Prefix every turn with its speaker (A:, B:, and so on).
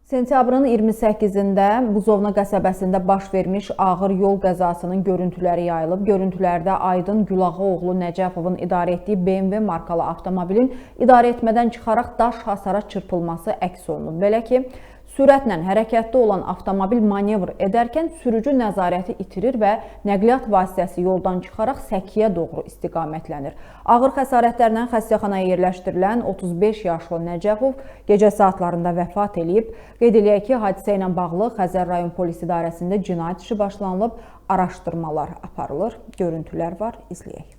A: Sentyabrın 28-də Buzovna qəsəbəsində baş vermiş ağır yol qəzasının görüntüləri yayılıb. Görüntülərdə Aydın Gülağaoğlu Nəcəfovun idarə etdiyi BMW markalı avtomobilin idarəetmədən çıxaraq daş hasara çırpılması əks olunub. Belə ki, sürətlə hərəkətdə olan avtomobil manevr edərkən sürücü nəzarəti itirir və nəqliyyat vasitəsi yoldan çıxaraq Səkiyə doğru istiqamətlənir. Ağır xəsarətlərlə xəstəxanaya yerləşdirilən 35 yaşlı Nəcəfov gecə saatlarında vəfat edib. Qeyd eləyək ki, hadisə ilə bağlı Xəzər rayon polis idarəsində cinayət işi başlanılıb, araşdırmalar aparılır. Görüntülər var, izləyək.